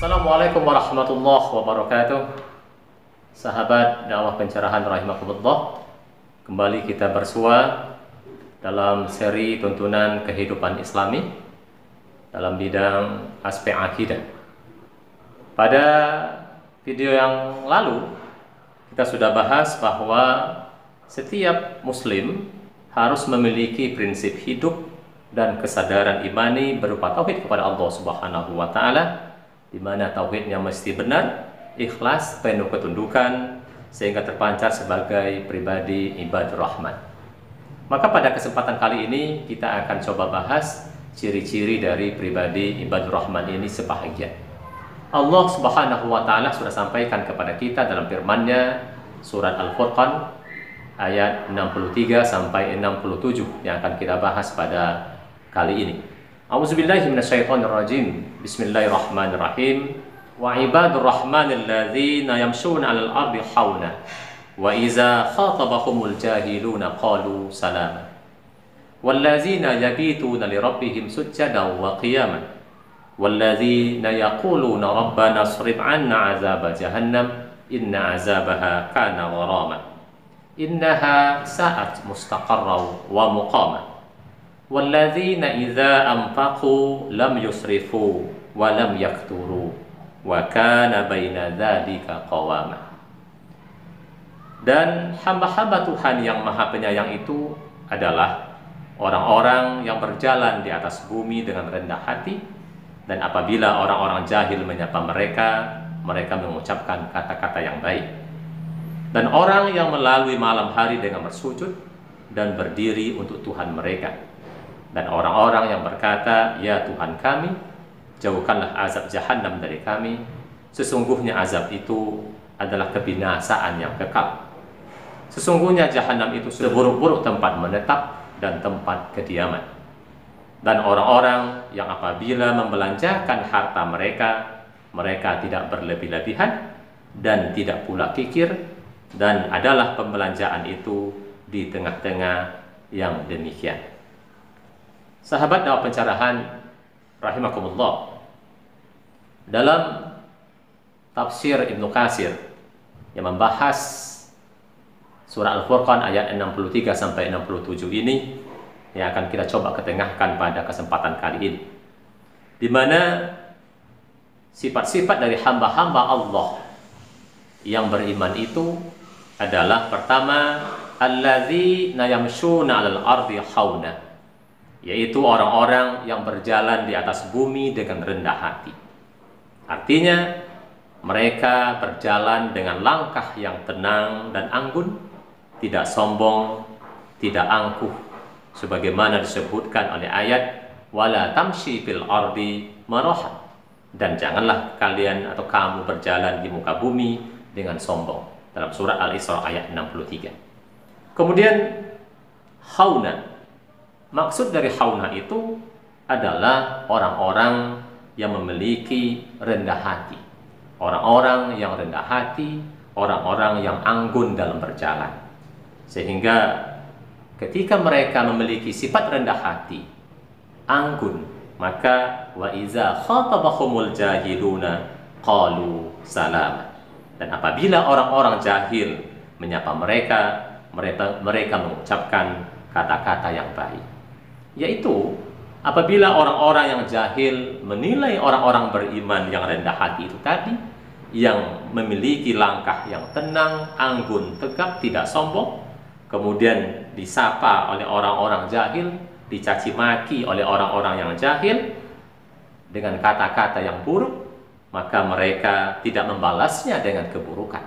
Assalamualaikum warahmatullahi wabarakatuh. Sahabat dakwah pencerahan rahimakumullah, kembali kita bersua dalam seri tuntunan kehidupan Islami dalam bidang aspek akidah. Pada video yang lalu kita sudah bahas bahwa setiap muslim harus memiliki prinsip hidup dan kesadaran imani berupa tauhid kepada Allah Subhanahu wa taala, di mana tauhidnya mesti benar, ikhlas, penuh ketundukan, sehingga terpancar sebagai pribadi ibadur rahman. Maka pada kesempatan kali ini kita akan coba bahas ciri-ciri dari pribadi ibadur rahman ini sebahagian. Allah Subhanahu wa taala sudah sampaikan kepada kita dalam firman-Nya surat Al-Furqan ayat 63 sampai 67 yang akan kita bahas pada kali ini. A'udzubillahi minasyaitonirrajim. Bismillahirrahmanirrahim. Wa ibadur rahmanil ladzina yamshuna 'alal ardi hauna wa idza khatabahumul jahiluna qalu salama. Wal ladzina yabituna li rabbihim sujjadan wa qiyaman. Wal ladzina yaquluna rabbana asrif 'anna 'adzaba jahannam inna 'adzabaha kana gharama. Innaha sa'at mustaqarran wa muqama. Walladzina idza anfaqu lam yusrifu wa lam yakturu wa kana baina dzalika qawama. Dan hamba-hamba Tuhan yang Maha Penyayang itu adalah orang-orang yang berjalan di atas bumi dengan rendah hati, dan apabila orang-orang jahil menyapa mereka, mereka mengucapkan kata-kata yang baik. Dan orang yang melalui malam hari dengan bersujud dan berdiri untuk Tuhan mereka. Dan orang-orang yang berkata, ya Tuhan kami, jauhkanlah azab jahannam dari kami. Sesungguhnya azab itu adalah kebinasaan yang kekal. Sesungguhnya jahannam itu seburuk-buruk tempat menetap dan tempat kediaman. Dan orang-orang yang apabila membelanjakan harta mereka, mereka tidak berlebih-lebihan dan tidak pula kikir, dan adalah pembelanjaan itu di tengah-tengah yang demikian. Sahabat dakwah pencerahan rahimakumullah, dalam tafsir Ibnu Katsir yang membahas surah Al-Furqan ayat 63 sampai 67 ini yang akan kita coba ketengahkan pada kesempatan kali ini, di mana sifat-sifat dari hamba-hamba Allah yang beriman itu adalah pertama, alladzina yamshuna 'alal ardi hauna, yaitu orang-orang yang berjalan di atas bumi dengan rendah hati. Artinya mereka berjalan dengan langkah yang tenang dan anggun, tidak sombong, tidak angkuh, sebagaimana disebutkan oleh ayat wala tamshi fil ardi maraha, dan janganlah kalian atau kamu berjalan di muka bumi dengan sombong, dalam surat Al-Isra ayat 63. Kemudian hauna, maksud dari hauna itu adalah orang-orang yang memiliki rendah hati, orang-orang yang rendah hati, orang-orang yang anggun dalam berjalan. Sehingga ketika mereka memiliki sifat rendah hati, anggun, maka wa iza khatabahumul jahiluna qalu salama. Dan apabila orang-orang jahil menyapa mereka, mereka mengucapkan kata-kata yang baik. Yaitu apabila orang-orang yang jahil menilai orang-orang beriman yang rendah hati itu tadi, yang memiliki langkah yang tenang, anggun, tegap, tidak sombong, kemudian disapa oleh orang-orang jahil, dicaci maki oleh orang-orang yang jahil dengan kata-kata yang buruk, maka mereka tidak membalasnya dengan keburukan,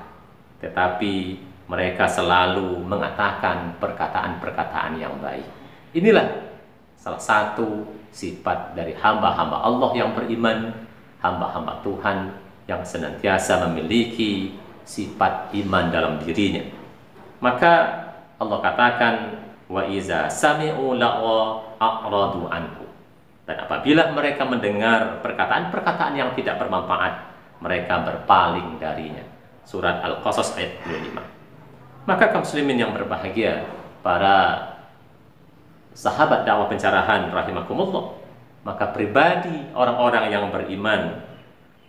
tetapi mereka selalu mengatakan perkataan-perkataan yang baik. Inilah salah satu sifat dari hamba-hamba Allah yang beriman, hamba-hamba Tuhan yang senantiasa memiliki sifat iman dalam dirinya. Maka Allah katakan wa iza sami'u lagwa a'radu anhu, dan apabila mereka mendengar perkataan-perkataan yang tidak bermanfaat, mereka berpaling darinya. Surat Al-Qasas ayat 25. Maka kaum muslimin yang berbahagia, para sahabat dakwah pencerahan rahimakumullah, maka pribadi orang-orang yang beriman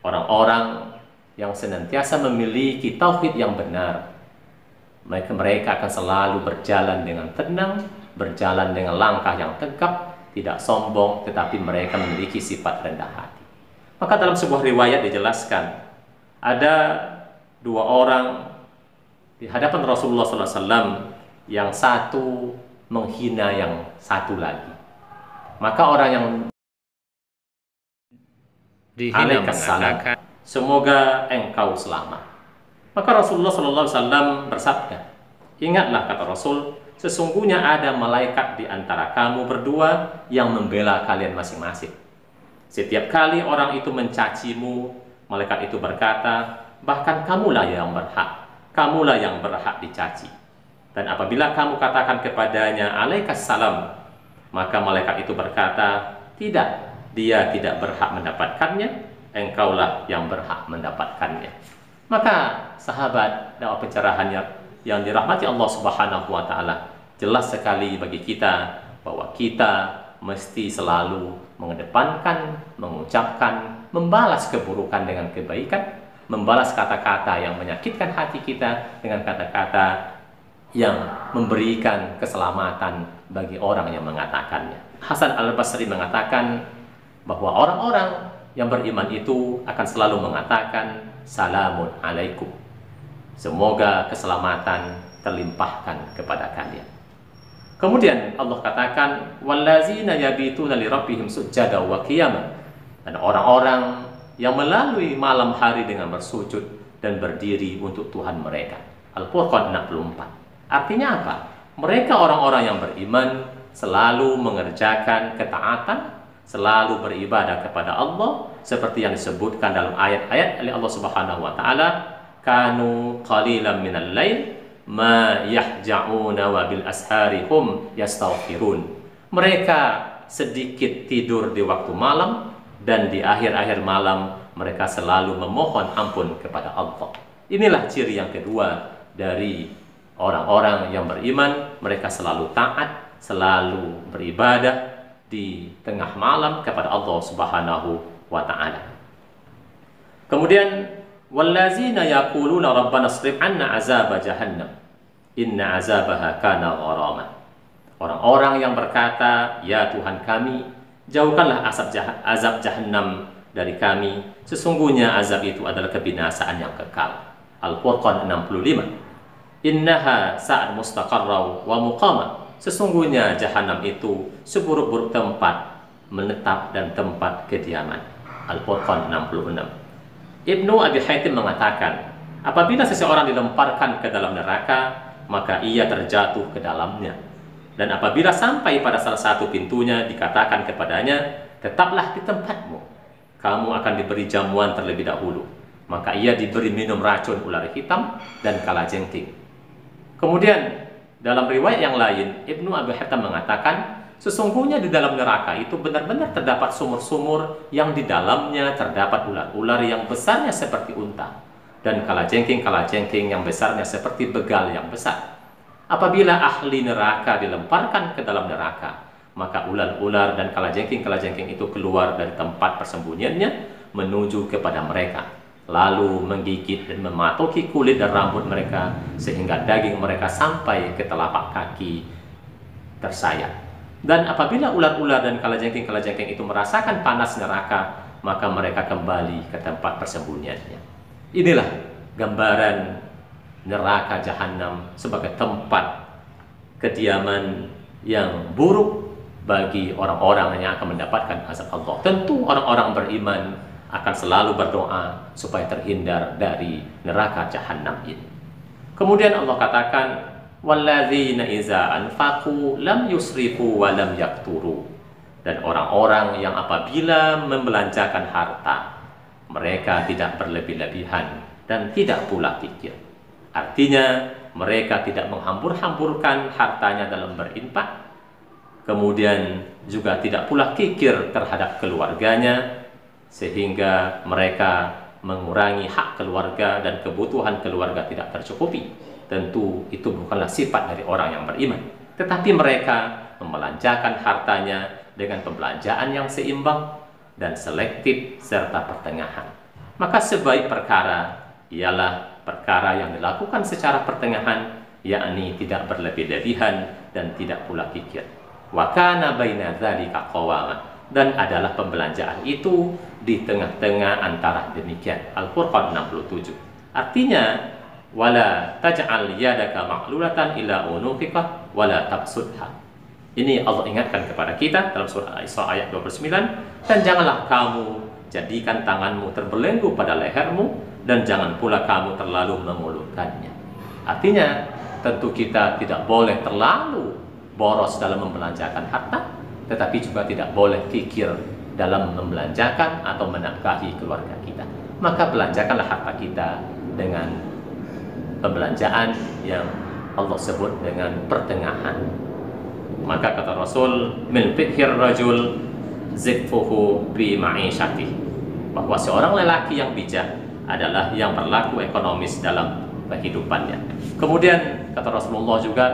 orang-orang yang senantiasa memiliki tauhid yang benar, mereka akan selalu berjalan dengan tenang, berjalan dengan langkah yang tegap, tidak sombong, tetapi mereka memiliki sifat rendah hati. Maka dalam sebuah riwayat dijelaskan, ada dua orang di hadapan Rasulullah SAW, yang satu menghina yang satu lagi. Maka orang yang dihina mengatakan, semoga engkau selamat. Maka Rasulullah SAW bersabda, ingatlah, kata Rasul, sesungguhnya ada malaikat di antara kamu berdua yang membela kalian masing-masing. Setiap kali orang itu mencacimu, malaikat itu berkata, bahkan kamulah yang berhak dicaci. Dan apabila kamu katakan kepadanya alaikassalam, maka malaikat itu berkata, tidak, dia tidak berhak mendapatkannya, engkaulah yang berhak mendapatkannya. Maka sahabat dakwah pencerahan yang dirahmati Allah Subhanahu wa Ta'ala, jelas sekali bagi kita bahwa kita mesti selalu mengedepankan, mengucapkan, membalas keburukan dengan kebaikan, membalas kata-kata yang menyakitkan hati kita dengan kata-kata yang memberikan keselamatan bagi orang yang mengatakannya. Hasan Al-Basri mengatakan bahwa orang-orang yang beriman itu akan selalu mengatakan salamun alaikum, semoga keselamatan terlimpahkan kepada kalian. Kemudian Allah katakan wallazina yabituna lirabbihim sujada wa qiyama, dan orang-orang yang melalui malam hari dengan bersujud dan berdiri untuk Tuhan mereka. Al-Furqan 64. Artinya apa? Mereka orang-orang yang beriman selalu mengerjakan ketaatan, selalu beribadah kepada Allah seperti yang disebutkan dalam ayat-ayat oleh Allah Subhanahu wa Ta'ala, kanu qalilan minal lail ma yahja'una wa bil ashari hum yastaghfirun. Mereka sedikit tidur di waktu malam, dan di akhir-akhir malam mereka selalu memohon ampun kepada Allah. Inilah ciri yang kedua dari orang-orang yang beriman. Mereka selalu taat, selalu beribadah di tengah malam kepada Allah Subhanahu wa Ta'ala. Kemudian wallazina yaquluna rabbana asrif 'anna 'azaba jahannam inna 'azabaha kana gharama. Orang-orang yang berkata, ya Tuhan kami, jauhkanlah azab jahannam dari kami, sesungguhnya azab itu adalah kebinasaan yang kekal. Al-Furqan 65. Innaha sa'at mustaqarra wa muqama. Sesungguhnya jahanam itu seburuk-buruk tempat menetap dan tempat kediaman. Al-Furqan 66. Ibnu Abi Hatim mengatakan, apabila seseorang dilemparkan ke dalam neraka, maka ia terjatuh ke dalamnya. Dan apabila sampai pada salah satu pintunya, dikatakan kepadanya, tetaplah di tempatmu, kamu akan diberi jamuan terlebih dahulu. Maka ia diberi minum racun ular hitam dan kalajengking. Kemudian dalam riwayat yang lain, Ibnu Abi Hatim mengatakan, sesungguhnya di dalam neraka itu benar-benar terdapat sumur-sumur yang di dalamnya terdapat ular-ular yang besarnya seperti unta, dan kalajengking-kalajengking yang besarnya seperti begal yang besar. Apabila ahli neraka dilemparkan ke dalam neraka, maka ular-ular dan kalajengking-kalajengking itu keluar dari tempat persembunyiannya menuju kepada mereka, lalu menggigit dan mematoki kulit dan rambut mereka sehingga daging mereka sampai ke telapak kaki tersayat. Dan apabila ular-ular dan kalajengking-kalajengking itu merasakan panas neraka, maka mereka kembali ke tempat persembunyiannya. Inilah gambaran neraka jahanam sebagai tempat kediaman yang buruk bagi orang-orang yang akan mendapatkan azab Allah. Tentu orang-orang beriman akan selalu berdoa supaya terhindar dari neraka jahanam ini. Kemudian Allah katakan, walladzina iza anfaqu lam yusrifu wa lam yakturu. Dan orang-orang yang apabila membelanjakan harta, mereka tidak berlebih-lebihan dan tidak pula kikir. Artinya mereka tidak menghambur-hamburkan hartanya dalam berinfak, kemudian juga tidak pula kikir terhadap keluarganya, sehingga mereka mengurangi hak keluarga dan kebutuhan keluarga tidak tercukupi. Tentu itu bukanlah sifat dari orang yang beriman, tetapi mereka membelanjakan hartanya dengan pembelanjaan yang seimbang dan selektif serta pertengahan. Maka sebaik perkara ialah perkara yang dilakukan secara pertengahan, yakni tidak berlebih-lebihan dan tidak pula kikir. Wa kana baina dzalika qawama, dan adalah pembelanjaan itu di tengah-tengah antara demikian. Al-Furqan 67. Artinya, wala taj'al yadaka ma'lulatan ila unuqika wala tabsudha. Ini Allah ingatkan kepada kita dalam surah Al-Isra ayat 29, dan janganlah kamu jadikan tanganmu terbelenggu pada lehermu, dan jangan pula kamu terlalu mengulurkannya. Artinya, tentu kita tidak boleh terlalu boros dalam membelanjakan harta, tetapi juga tidak boleh kikir dalam membelanjakan atau menafkahi keluarga kita. Maka belanjakanlah harta kita dengan pembelanjaan yang Allah sebut dengan pertengahan. Maka kata Rasul, min fikhir rajul zikfuhu bi ma'isyatih, bahwa seorang lelaki yang bijak adalah yang berlaku ekonomis dalam kehidupannya. Kemudian kata Rasulullah juga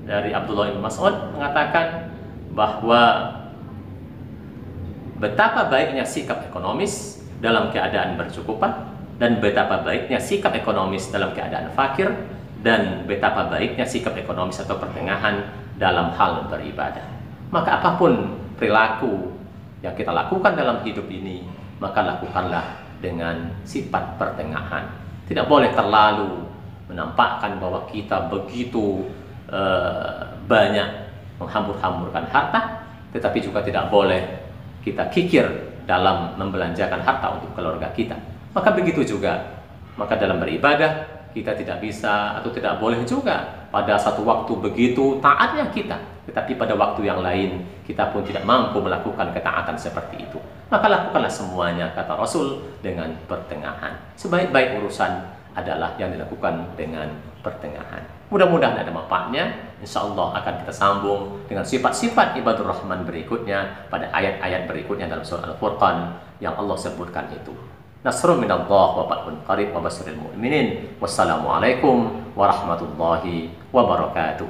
dari Abdullah bin Mas'ud mengatakan bahwa betapa baiknya sikap ekonomis dalam keadaan bercukupan, dan betapa baiknya sikap ekonomis dalam keadaan fakir, dan betapa baiknya sikap ekonomis atau pertengahan dalam hal beribadah. Maka apapun perilaku yang kita lakukan dalam hidup ini, maka lakukanlah dengan sifat pertengahan. Tidak boleh terlalu menampakkan bahwa kita begitu banyak menghambur-hamburkan harta, tetapi juga tidak boleh kita kikir dalam membelanjakan harta untuk keluarga kita. Maka begitu juga, maka dalam beribadah kita tidak bisa atau tidak boleh juga pada satu waktu begitu taatnya kita, tetapi pada waktu yang lain kita pun tidak mampu melakukan ketaatan seperti itu. Maka lakukanlah semuanya, kata Rasul, dengan pertengahan. Sebaik-baik urusan adalah yang dilakukan dengan pertengahan. Mudah-mudahan ada manfaatnya. Insya Allah akan kita sambung dengan sifat-sifat ibadur rahman berikutnya pada ayat-ayat berikutnya dalam surah Al-Furqan yang Allah sebutkan itu. Nasrun minallah wa fathun qarib wa basyiril mu'minin. Wassalamualaikum warahmatullahi wabarakatuh.